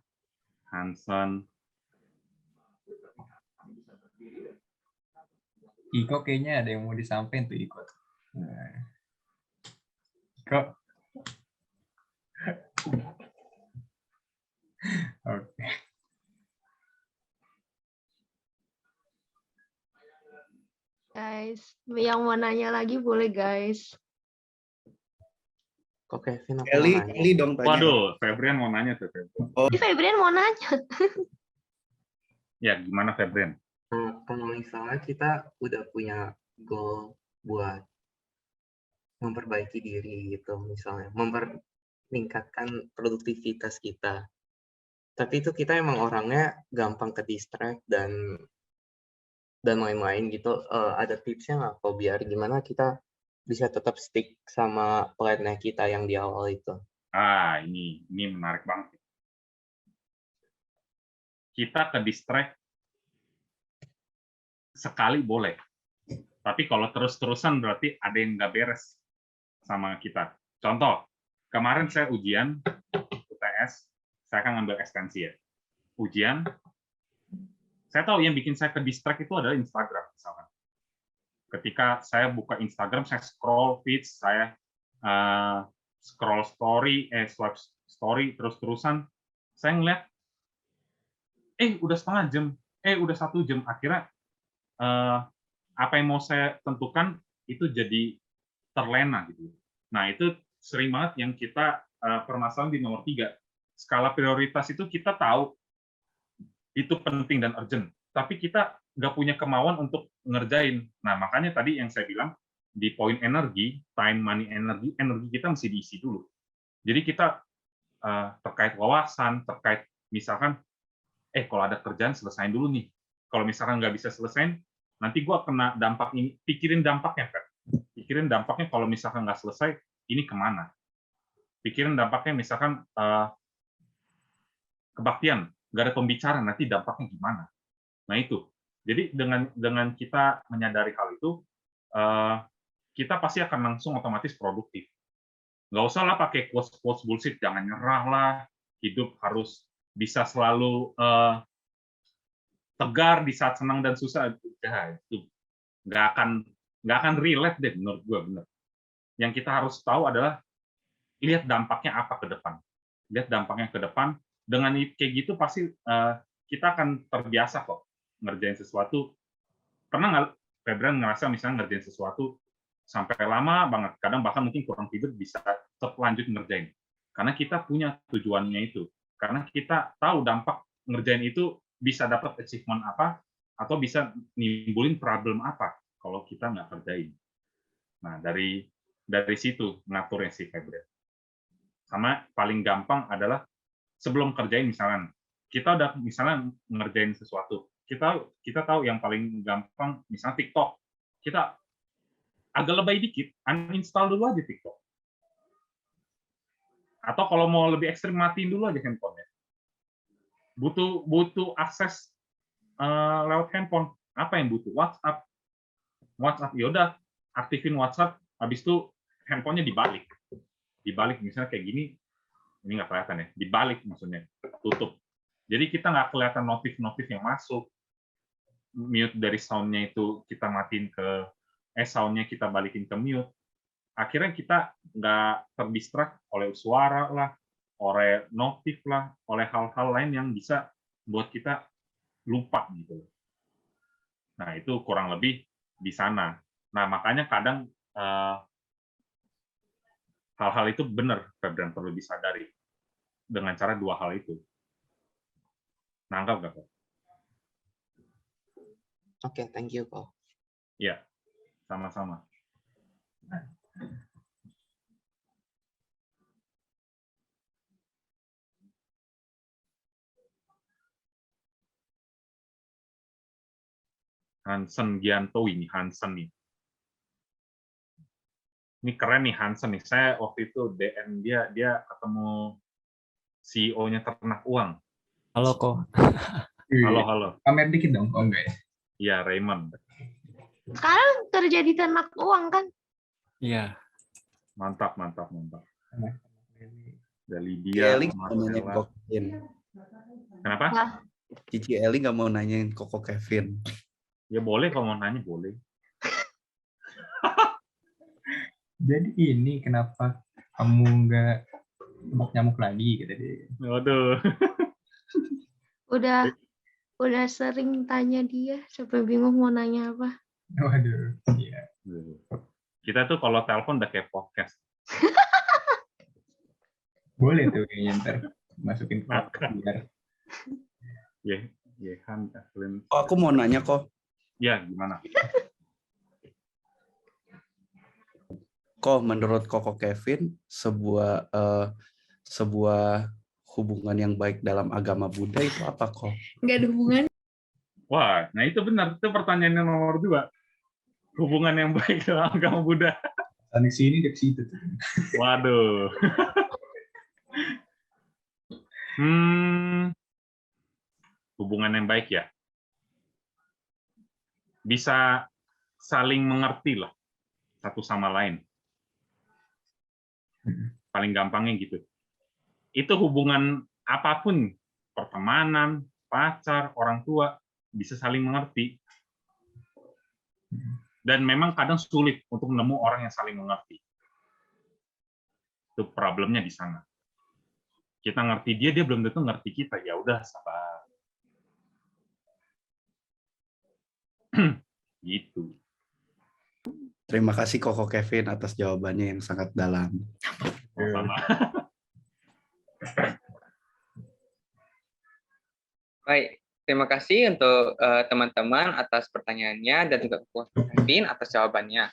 Hanson. Iko kayaknya ada yang mau disampaikan tuh Iko. Iko. Oke. Guys, yang mau nanya lagi boleh guys. Kok Kevin aku Eli, mau nanya? Eli dong tanya. Waduh, Febrian mau nanya tuh. Febrian. Ini Febrian mau nanya. Ya, gimana Febrian? Kalau misalnya kita udah punya goal buat memperbaiki diri gitu, misalnya meningkatkan produktivitas kita. Tapi itu kita emang orangnya gampang ke distract dan lain-lain gitu. Ada tipsnya nggak kok biar gimana kita bisa tetap stick sama plan-nya kita yang di awal itu? Ah, ini menarik banget. Kita ke distract sekali boleh. Tapi kalau terus-terusan berarti ada yang nggak beres sama kita. Contoh, kemarin saya ujian UTS, saya kan ngambil ekstensi ya. Ujian, saya tahu yang bikin saya ke distract itu adalah Instagram misalkan. Ketika saya buka Instagram, saya scroll feeds, saya scroll story, swipe story terus-terusan, saya ngeliat, udah setengah jam, udah 1 jam, akhirnya apa yang mau saya tentukan itu jadi terlena gitu. Nah itu sering banget yang kita permasalahan di nomor 3. Skala prioritas itu kita tahu itu penting dan urgent, tapi kita nggak punya kemauan untuk ngerjain. Nah makanya tadi yang saya bilang di poin energi, time, money, energi kita mesti diisi dulu. Jadi kita terkait wawasan, terkait misalkan, kalau ada kerjaan selesaiin dulu nih. Kalau misalkan nggak bisa selesaiin, nanti gue kena dampak ini. Pikirin dampaknya, Fer. Pikirin dampaknya kalau misalkan nggak selesai, ini kemana? Pikirin dampaknya misalkan kebaktian, nggak ada pembicaraan, nanti dampaknya gimana? Nah itu. Jadi dengan kita menyadari hal itu, kita pasti akan langsung otomatis produktif. Nggak usah lah pakai quotes bullshit, jangan nyerah lah, hidup harus bisa selalu tegar di saat senang dan susah. Itu nggak akan relate deh menurut gue, bener. Yang kita harus tahu adalah lihat dampaknya apa ke depan. Lihat dampaknya ke depan. Dengan kayak gitu pasti kita akan terbiasa kok ngerjain sesuatu. Pernah nggak Febrian ngerasa misalnya ngerjain sesuatu sampai lama banget, kadang bahkan mungkin kurang tidur, bisa tetap lanjut ngerjain. Karena kita punya tujuannya itu. Karena kita tahu dampak ngerjain itu bisa dapat achievement apa, atau bisa nimbulin problem apa kalau kita nggak kerjain. Nah, dari situ ngaturnya sih Febrian. Sama paling gampang adalah sebelum kerjain misalkan, kita udah misalnya ngerjain sesuatu, kita tahu yang paling gampang misalnya TikTok, kita agak lebay dikit, uninstall dulu aja TikTok. Atau kalau mau lebih ekstrim, matiin dulu aja handphonenya. Butuh akses lewat handphone. Apa yang butuh? WhatsApp. Yaudah, aktifin WhatsApp. Habis itu handphonenya dibalik misalnya kayak gini. Ini nggak kelihatan ya. Dibalik maksudnya, tutup. Jadi kita nggak kelihatan notif yang masuk. Mute dari sound-nya itu kita matiin ke sound-nya kita balikin ke mute. Akhirnya kita nggak terdistract oleh suara lah, oleh notif lah, oleh hal-hal lain yang bisa buat kita lupa gitu. Nah itu kurang lebih di sana. Nah makanya kadang hal-hal itu benar, Febrian, perlu disadari dengan cara 2 hal itu. Nangkap nggak, Pak? Oke, thank you kok. Iya, sama-sama. Hansen Gianto ini, Hansen nih. Ini keren nih Hansen nih. Saya waktu itu DM dia ketemu CEO-nya Ternak Uang. Halo kok. Halo. Pamer dikit dong, oh enggak ya? Iya, Raymond. Sekarang kerja di Ternak Uang kan? Iya. Mantap. Dari Cici dia, Eli nggak mau nanyain Marcella. Koko Kevin. Kenapa? Nah. Cici Eli nggak mau nanyain Koko Kevin. Ya boleh kalau mau nanya, boleh. Jadi ini kenapa kamu nggak nyamuk lagi gitu deh. Waduh. Udah sering tanya dia sampai bingung mau nanya apa. Waduh, iya. Kita tuh kalau telepon udah kayak podcast. Boleh tuh kayaknya ntar masukin ke podcast biar. Han, Evelyn. Oh, aku mau nanya kok. Ya, gimana? Kok menurut Koko Kevin sebuah hubungan yang baik dalam agama Buddha itu apa kok? Nggak ada hubungan. Wah, nah itu benar. Itu pertanyaan yang nomor 2. Hubungan yang baik dalam agama Buddha. Di sini ke situ tuh. Waduh. Hubungan yang baik ya. Bisa saling mengerti lah satu sama lain. Paling gampangnya gitu. Itu hubungan apapun, pertemanan, pacar, orang tua, bisa saling mengerti. Dan memang kadang sulit untuk menemu orang yang saling mengerti. Itu problemnya di sana. Kita ngerti dia belum tentu ngerti kita. Ya udah, sabar. Gitu. Terima kasih Koko Kevin atas jawabannya yang sangat dalam. Sama. Baik, terima kasih untuk teman-teman atas pertanyaannya dan juga Kevin atas jawabannya.